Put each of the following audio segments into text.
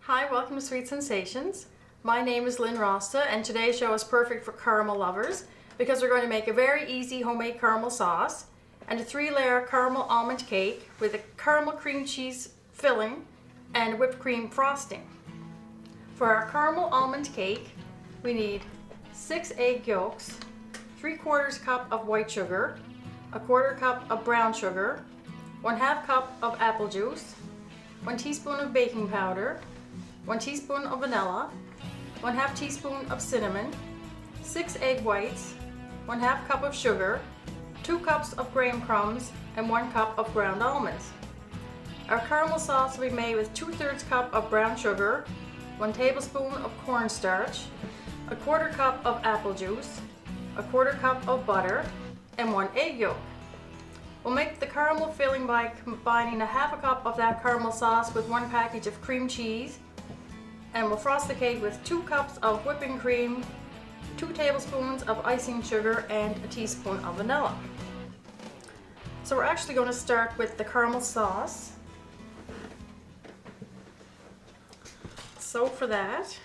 Hi, welcome to Sweet Sensations. My name is Lynn Rosta, and today's show is perfect for caramel lovers because we're going to make a very easy homemade caramel sauce and a 3-layer caramel almond cake with a caramel cream cheese filling and whipped cream frosting. For our caramel almond cake, we need 6 egg yolks, 3/4 cup of white sugar, a 1/4 cup of brown sugar, 1/2 cup of apple juice, 1 teaspoon of baking powder, 1 teaspoon of vanilla, 1/2 teaspoon of cinnamon, 6 egg whites, 1/2 cup of sugar, 2 cups of graham crumbs, and 1 cup of ground almonds. Our caramel sauce will be made with 2/3 cup of brown sugar, 1 tablespoon of cornstarch, a 1/4 cup of apple juice, a 1/4 cup of butter, and 1 egg yolk. We'll make the caramel filling by combining 1/2 cup of that caramel sauce with 1 package of cream cheese, and we'll frost the cake with 2 cups of whipping cream, 2 tablespoons of icing sugar, and a teaspoon of vanilla. So we're actually going to start with the caramel sauce. So for that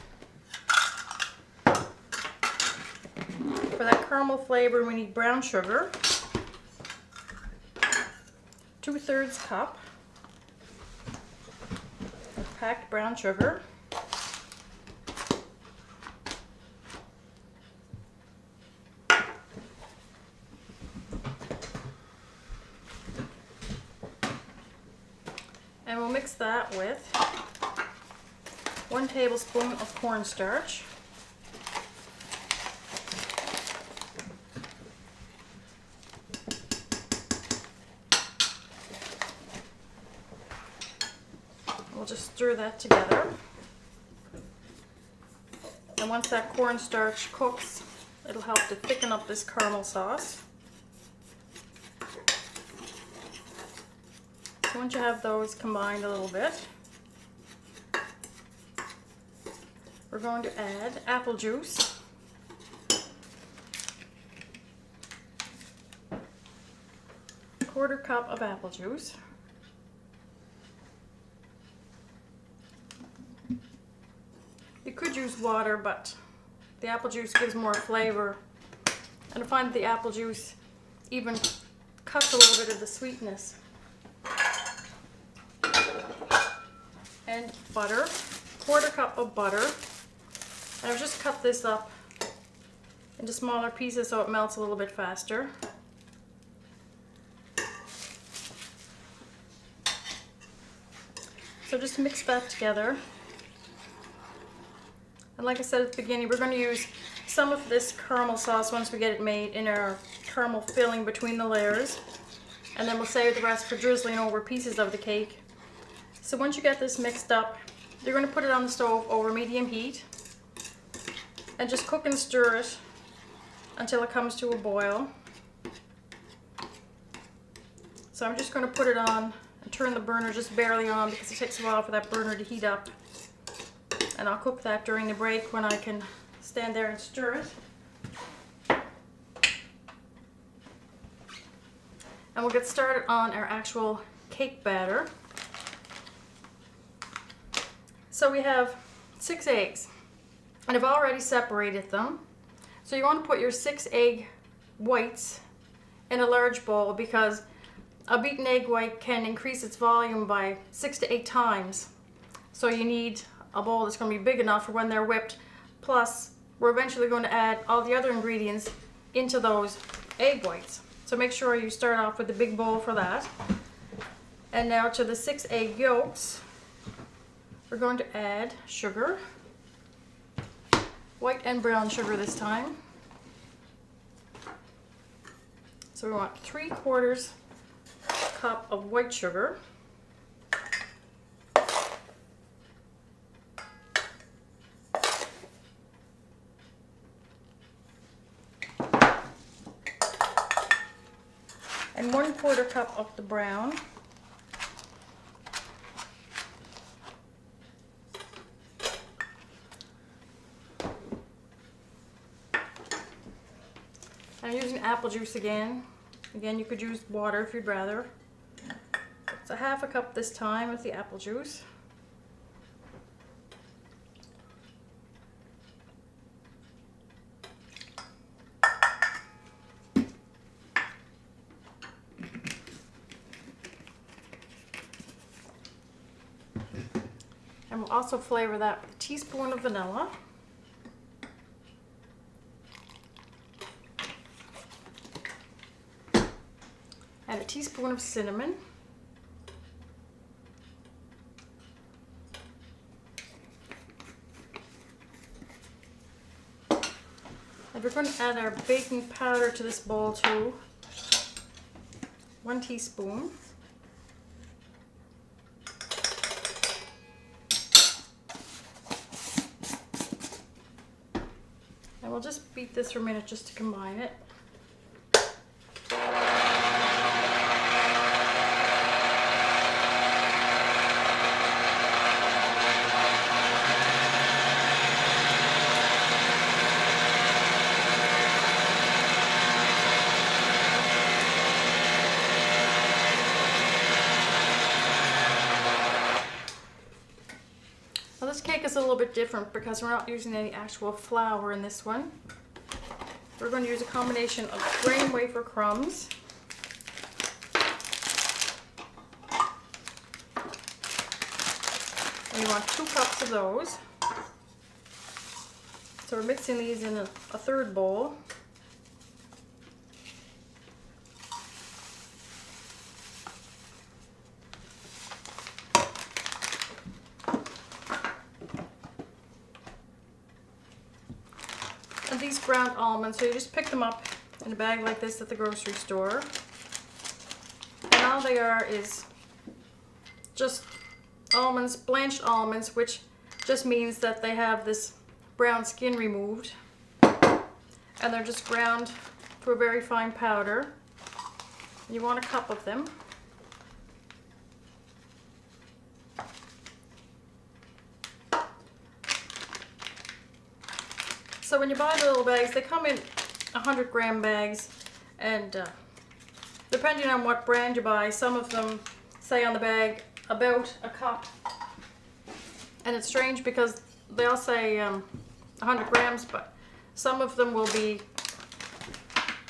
caramel flavor, we need brown sugar, 2/3 cup of packed brown sugar, and we'll mix that with 1 tablespoon of cornstarch, we'll just stir that together, and once that cornstarch cooks, it'll help to thicken up this caramel sauce. So once you have those combined a little bit, we're going to add apple juice, a 1/4 cup of apple juice, you could use water, but the apple juice gives more flavor, and I find that the apple juice even cuts a little bit of the sweetness. And butter, 1/4 cup of butter, and I've just cut this up into smaller pieces so it melts a little bit faster. So just mix that together. And like I said at the beginning, we're going to use some of this caramel sauce once we get it made in our caramel filling between the layers, and then we'll save the rest for drizzling over pieces of the cake. So once you get this mixed up, you're going to put it on the stove over medium heat and just cook and stir it until it comes to a boil. So I'm just going to put it on and turn the burner just barely on because it takes a while for that burner to heat up. And I'll cook that during the break when I can stand there and stir it. And we'll get started on our actual cake batter. So we have 6 eggs, and I've already separated them. So you want to put your 6 egg whites in a large bowl because a beaten egg white can increase its volume by 6 to 8 times. So you need a bowl that's going to be big enough for when they're whipped. Plus, we're eventually going to add all the other ingredients into those egg whites. So make sure you start off with a big bowl for that. And now to the 6 egg yolks, we're going to add sugar, white and brown sugar this time. So we want 3/4 cup of white sugar, and 1/4 cup of the brown. I'm using apple juice again. Again, you could use water if you'd rather. It's a 1/2 cup this time with the apple juice. And we'll also flavor that with a teaspoon of vanilla. And a teaspoon of cinnamon. And we're going to add our baking powder to this bowl too. 1 teaspoon. And we'll just beat this for a minute just to combine it. Well, this cake is a little bit different because we're not using any actual flour in this one. We're going to use a combination of grain wafer crumbs, and you want 2 cups of those. So we're mixing these in a third bowl. And these ground almonds, so you just pick them up in a bag like this at the grocery store. And all they are is just almonds, blanched almonds, which just means that they have this brown skin removed. And they're just ground to a very fine powder. You want a cup of them. So when you buy the little bags, they come in 100-gram bags, and depending on what brand you buy, some of them say on the bag about a cup. And it's strange because they all say 100 grams, but some of them will be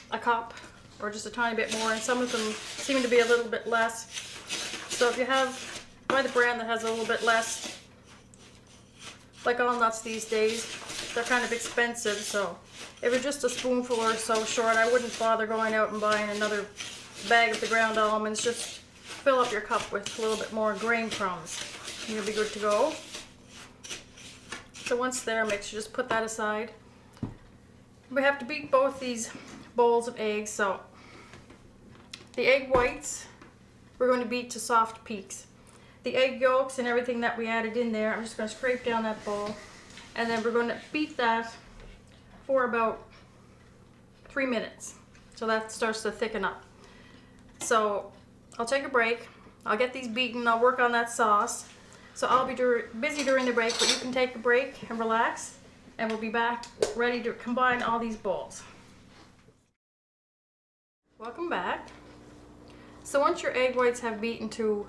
a cup or just a tiny bit more, and some of them seem to be a little bit less. So if you buy the brand that has a little bit less, like all nuts these days, they're kind of expensive, so if it's just a spoonful or so short, I wouldn't bother going out and buying another bag of the ground almonds. Just fill up your cup with a little bit more grain crumbs and you'll be good to go. So once there, make sure you just put that aside. We have to beat both these bowls of eggs, so the egg whites we're going to beat to soft peaks. The egg yolks and everything that we added in there, I'm just going to scrape down that bowl. And then we're going to beat that for about 3 minutes. So that starts to thicken up. So I'll take a break. I'll get these beaten. I'll work on that sauce. So I'll be busy during the break, but you can take a break and relax. And we'll be back ready to combine all these bowls. Welcome back. So once your egg whites have beaten to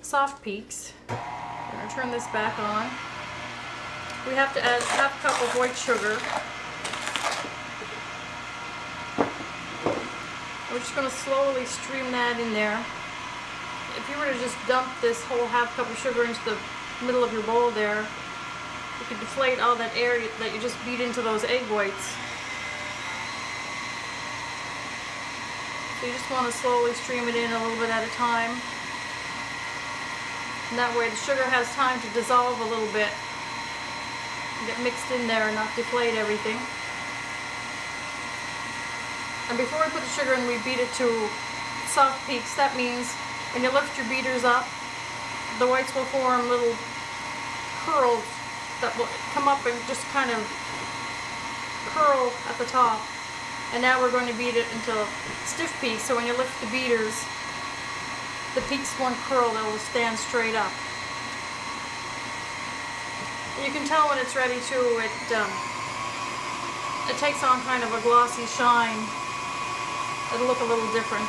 soft peaks, I'm going to turn this back on. We have to add a half cup of white sugar. We're just going to slowly stream that in there. If you were to just dump this whole half cup of sugar into the middle of your bowl there, you could deflate all that air that you just beat into those egg whites. So you just want to slowly stream it in a little bit at a time. And that way the sugar has time to dissolve a little bit. Get mixed in there and not deflate everything. And before we put the sugar in, we beat it to soft peaks. That means when you lift your beaters up, the whites will form little curls that will come up and just kind of curl at the top. And now we're going to beat it until stiff peaks, so when you lift the beaters, the peaks won't curl, they will stand straight up. You can tell when it's ready too, it takes on kind of a glossy shine. It'll look a little different.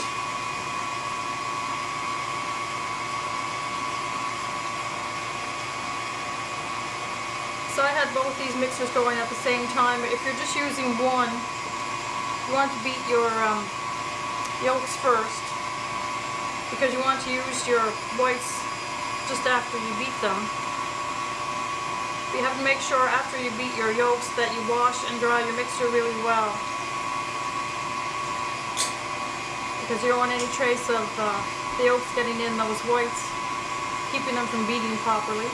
So I had both these mixers going at the same time. If you're just using one, you want to beat your yolks first, because you want to use your whites just after you beat them. You have to make sure after you beat your yolks that you wash and dry your mixture really well, because you don't want any trace of the yolks getting in those whites, keeping them from beating properly.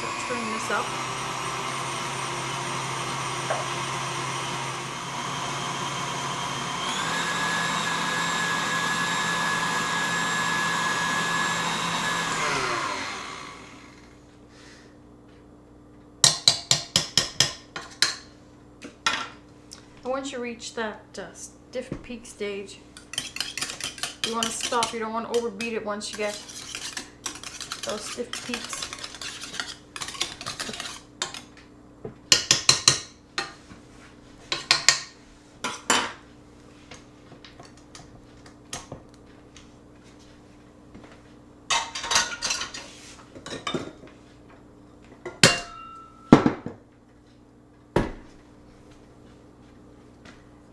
So turn this up. Once you reach that stiff peak stage, you want to stop. You don't want to overbeat it once you get those stiff peaks.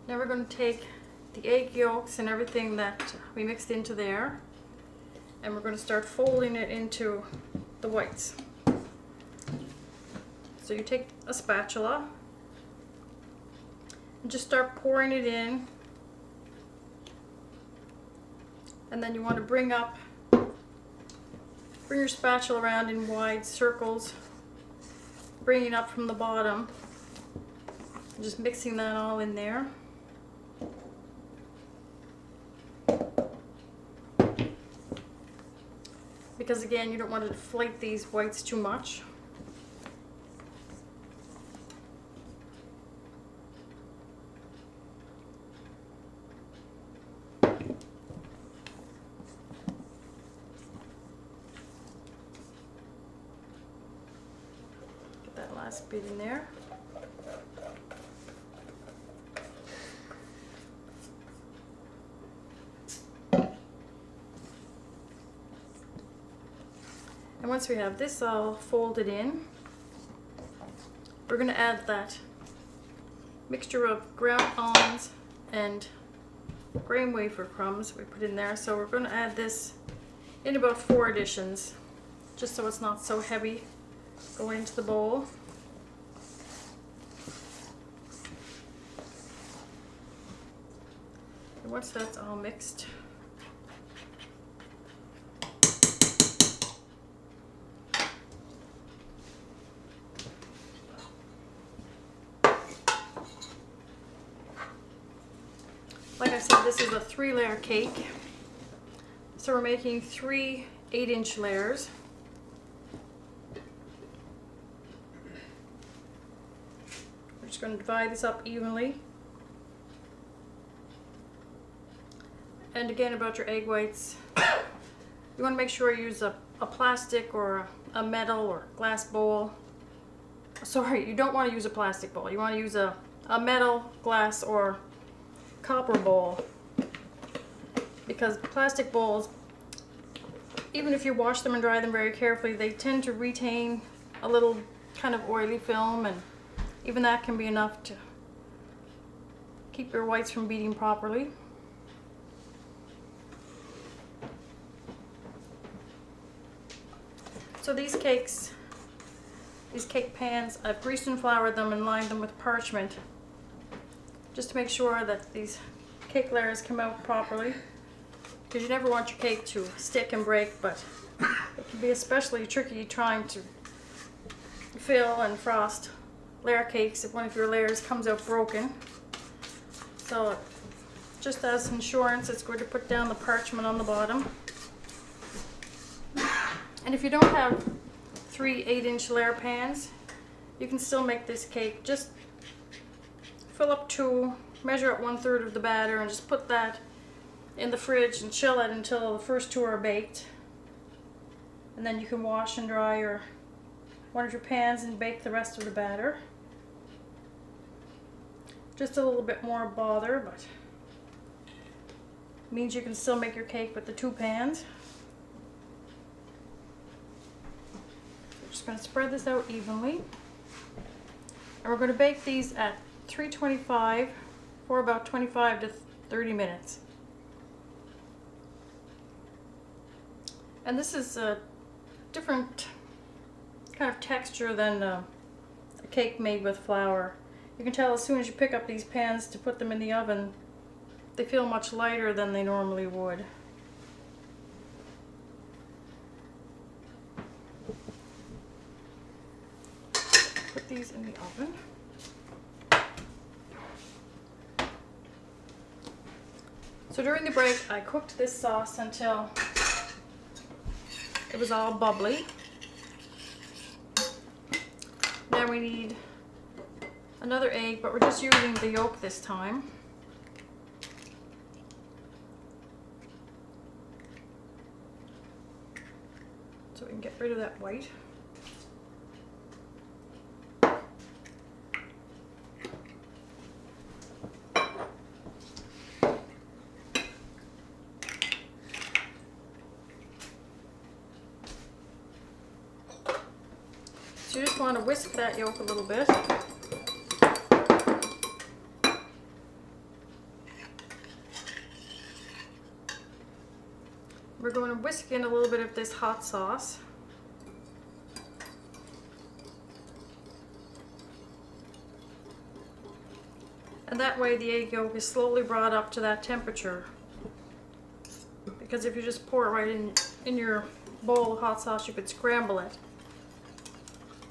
Now we're going to take the egg yolks and everything that we mixed into there, and we're going to start folding it into the whites. So you take a spatula and just start pouring it in, and then you want to bring your spatula around in wide circles, bringing up from the bottom, and just mixing that all in there. Because again, you don't want to deflate these whites too much. Get that last bit in there. And once we have this all folded in, we're going to add that mixture of ground almonds and graham wafer crumbs we put in there. So we're going to add this in about 4 additions, just so it's not so heavy going into the bowl. And once that's all mixed, like I said, this is a 3-layer cake. So we're making 3 8-inch layers. We're just going to divide this up evenly. And again, about your egg whites, you want to make sure you use a plastic or a metal or glass bowl. Sorry, you don't want to use a plastic bowl. You want to use a metal, glass, or copper bowl, because plastic bowls, even if you wash them and dry them very carefully, they tend to retain a little kind of oily film, and even that can be enough to keep your whites from beating properly. So these cake pans, I've greased and floured them and lined them with parchment, just to make sure that these cake layers come out properly, because you never want your cake to stick and break, but it can be especially tricky trying to fill and frost layer cakes if one of your layers comes out broken. So just as insurance, it's good to put down the parchment on the bottom. And if you don't have 3 8-inch layer pans, you can still make this cake. Just fill up 2, measure up 1/3 of the batter, and just put that in the fridge and chill it until the first 2 are baked. And then you can wash and dry one of your pans and bake the rest of the batter. Just a little bit more bother, but means you can still make your cake with the 2 pans. We're just going to spread this out evenly. And we're going to bake these at 325 for about 25 to 30 minutes. And this is a different kind of texture than a cake made with flour. You can tell as soon as you pick up these pans to put them in the oven, they feel much lighter than they normally would. Put these in the oven. So during the break, I cooked this sauce until it was all bubbly. Now we need another egg, but we're just using the yolk this time. So we can get rid of that white. So you just want to whisk that yolk a little bit. We're going to whisk in a little bit of this hot sauce. And that way the egg yolk is slowly brought up to that temperature. Because if you just pour it right in your bowl of hot sauce, you could scramble it.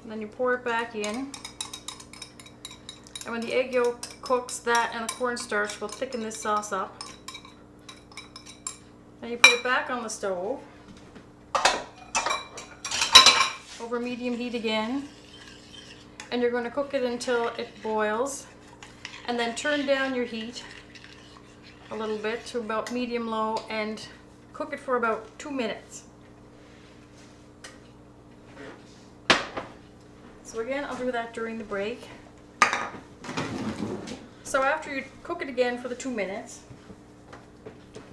And then you pour it back in. And when the egg yolk cooks, that and the cornstarch will thicken this sauce up. And you put it back on the stove over medium heat again, and you're going to cook it until it boils, and then turn down your heat a little bit to about medium low and cook it for about 2 minutes. So again, I'll do that during the break. So after you cook it again for the 2 minutes,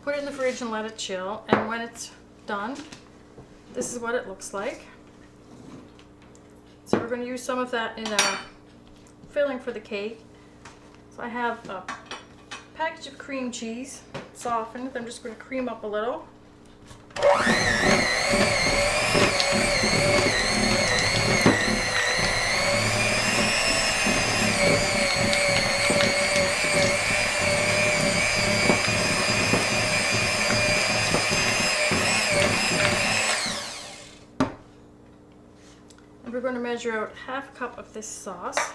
put it in the fridge and let it chill, and when it's done, this is what it looks like. So we're going to use some of that in a filling for the cake. So I have a package of cream cheese, softened. I'm just going to cream up a little. We're going to measure out half a cup of this sauce.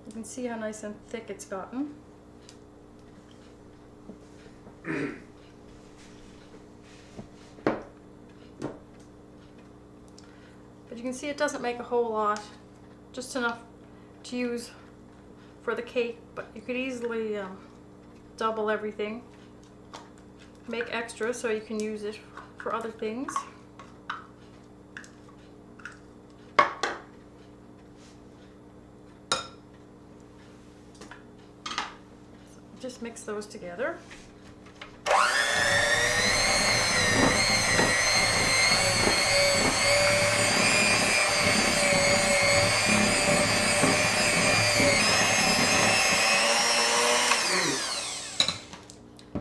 You can see how nice and thick it's gotten. But you can see it doesn't make a whole lot, just enough to use for the cake, but you could easily double everything. Make extra so you can use it for other things. So just mix those together.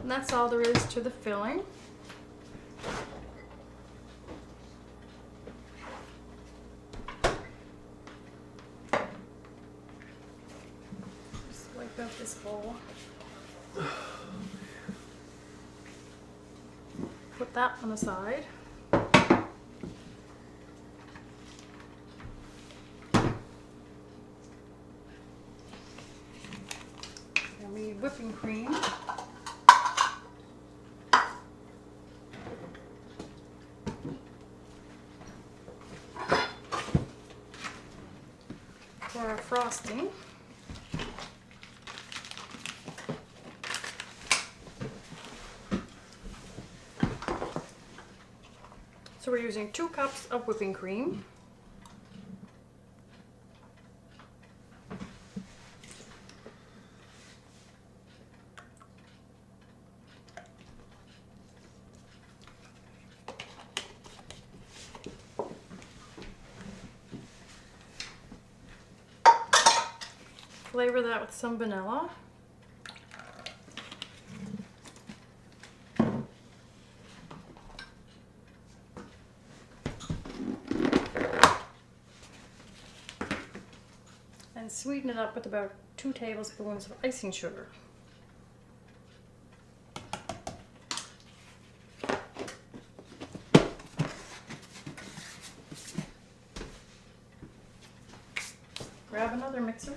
And that's all there is to the filling. Just wipe out this bowl. Put that on the side. And we need whipping cream. For our frosting. So we're using 2 cups of whipping cream. Flavor that with some vanilla. and sweeten it up with about 2 tablespoons of icing sugar. Grab another mixer.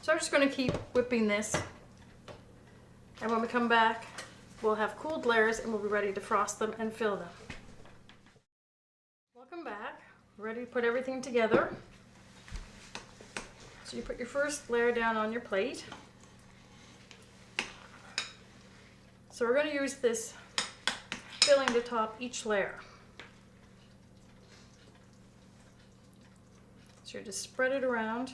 So I'm just going to keep whipping this, and when we come back we'll have cooled layers and we'll be ready to frost them and fill them. Welcome back. We're ready to put everything together. So you put your first layer down on your plate. So we're going to use this filling to top each layer. So you just spread it around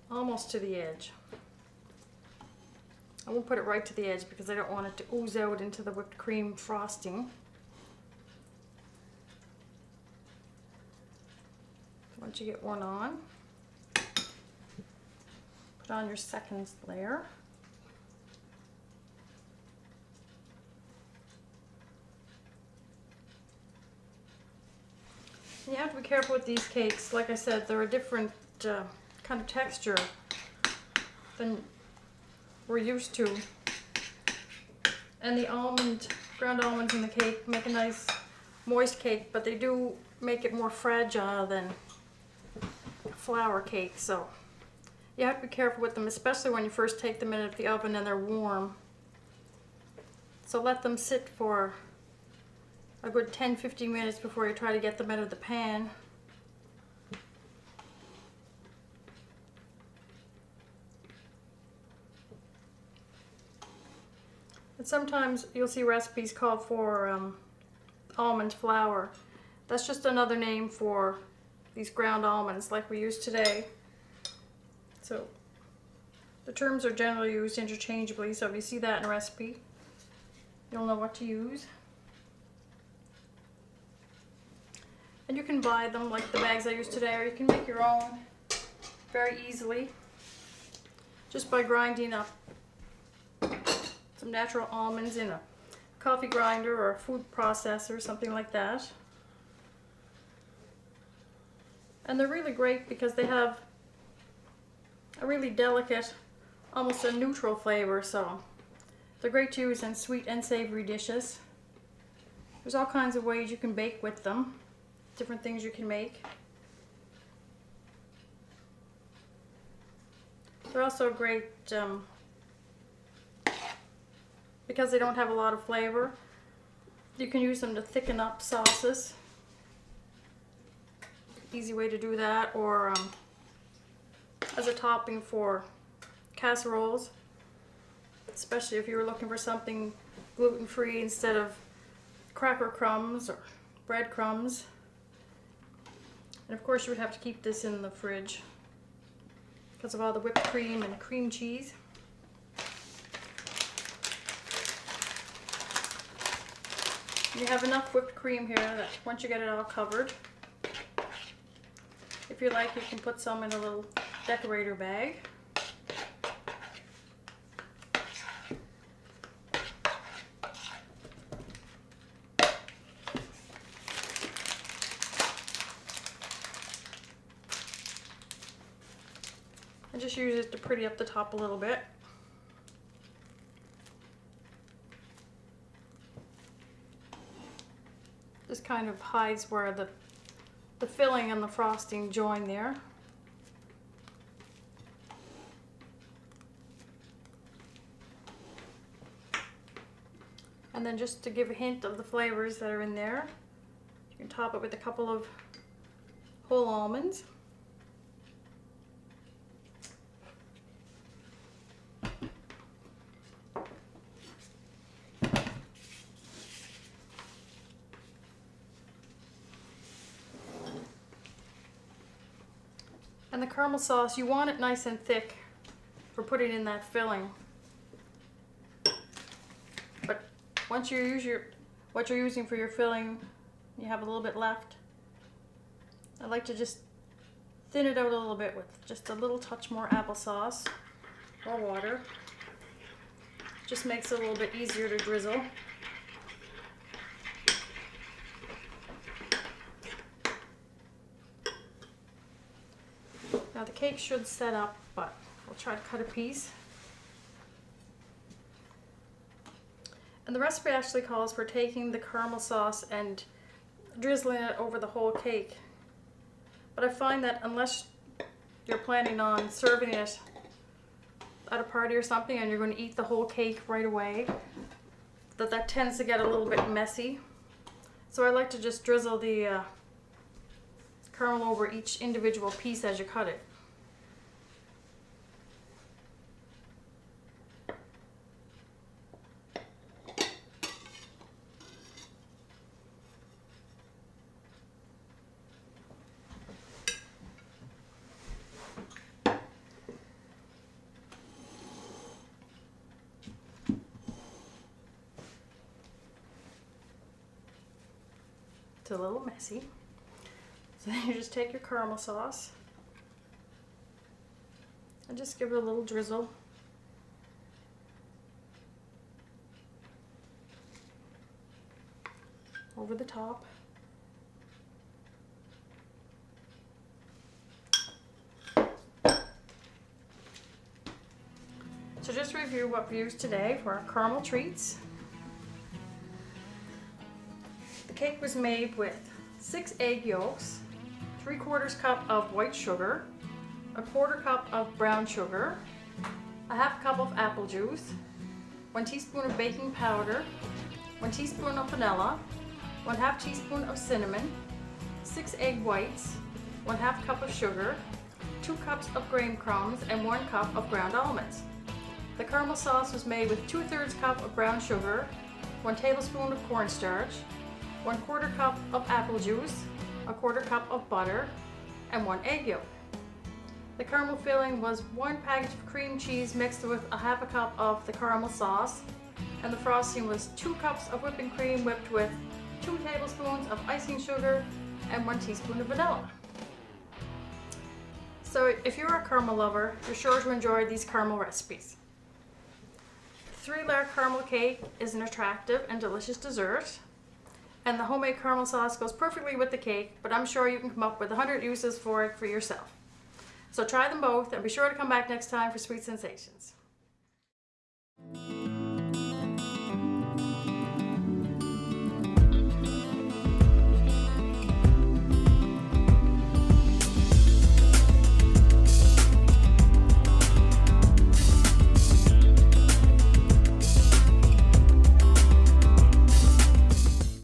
almost to the edge. I won't put it right to the edge because I don't want it to ooze out into the whipped cream frosting. Once you get one on, put on your second layer. And you have to be careful with these cakes. Like I said, they're a different kind of texture than we're used to. And the ground almonds in the cake make a nice moist cake, but they do make it more fragile than a flour cake. So you have to be careful with them, especially when you first take them out of the oven and they're warm. So let them sit for a good 10-15 minutes before you try to get them out of the pan. And sometimes you'll see recipes call for almond flour. That's just another name for these ground almonds like we use today. So the terms are generally used interchangeably, so if you see that in a recipe, you'll know what to use. And you can buy them like the bags I use today, or you can make your own very easily just by grinding up some natural almonds in a coffee grinder or a food processor, something like that. And they're really great because they have a really delicate, almost a neutral flavor, so they're great to use in sweet and savory dishes. There's all kinds of ways you can bake with them, different things you can make. They're also great because they don't have a lot of flavor. You can use them to thicken up sauces. Easy way to do that, or as a topping for casseroles, especially if you were looking for something gluten-free instead of cracker crumbs or bread crumbs. And of course you would have to keep this in the fridge because of all the whipped cream and cream cheese. You have enough whipped cream here that once you get it all covered, if you like, you can put some in a little decorator bag. And just use it to pretty up the top a little bit. This kind of hides where the filling and the frosting join there. And then just to give a hint of the flavors that are in there, you can top it with a couple of whole almonds. And the caramel sauce, you want it nice and thick for putting in that filling. But once you use what you're using for your filling, you have a little bit left, I like to just thin it out a little bit with just a little touch more applesauce or water. Just makes it a little bit easier to drizzle. Now the cake should set up, but we'll try to cut a piece. And the recipe actually calls for taking the caramel sauce and drizzling it over the whole cake. But I find that unless you're planning on serving it at a party or something and you're going to eat the whole cake right away, that tends to get a little bit messy. So I like to just drizzle the caramel over each individual piece as you cut it. It's a little messy. So then you just take your caramel sauce and just give it a little drizzle. Over the top. So just review what we used today for our caramel treats. The cake was made with 6 egg yolks, 3/4 cup of white sugar, 1/4 cup of brown sugar, 1/2 cup of apple juice, 1 teaspoon of baking powder, 1 teaspoon of vanilla, 1/2 teaspoon of cinnamon, 6 egg whites, 1/2 cup of sugar, 2 cups of graham crumbs, and 1 cup of ground almonds. The caramel sauce was made with 2/3 cup of brown sugar, 1 tablespoon of cornstarch, 1/4 cup of apple juice, 1/4 cup of butter, and 1 egg yolk. The caramel filling was 1 package of cream cheese mixed with 1/2 cup of the caramel sauce, and the frosting was 2 cups of whipping cream whipped with 2 tablespoons of icing sugar and 1 teaspoon of vanilla. So if you're a caramel lover, you're sure to enjoy these caramel recipes. 3-layer caramel cake is an attractive and delicious dessert, and the homemade caramel sauce goes perfectly with the cake, but I'm sure you can come up with 100 uses for it for yourself. So try them both and be sure to come back next time for Sweet Sensations.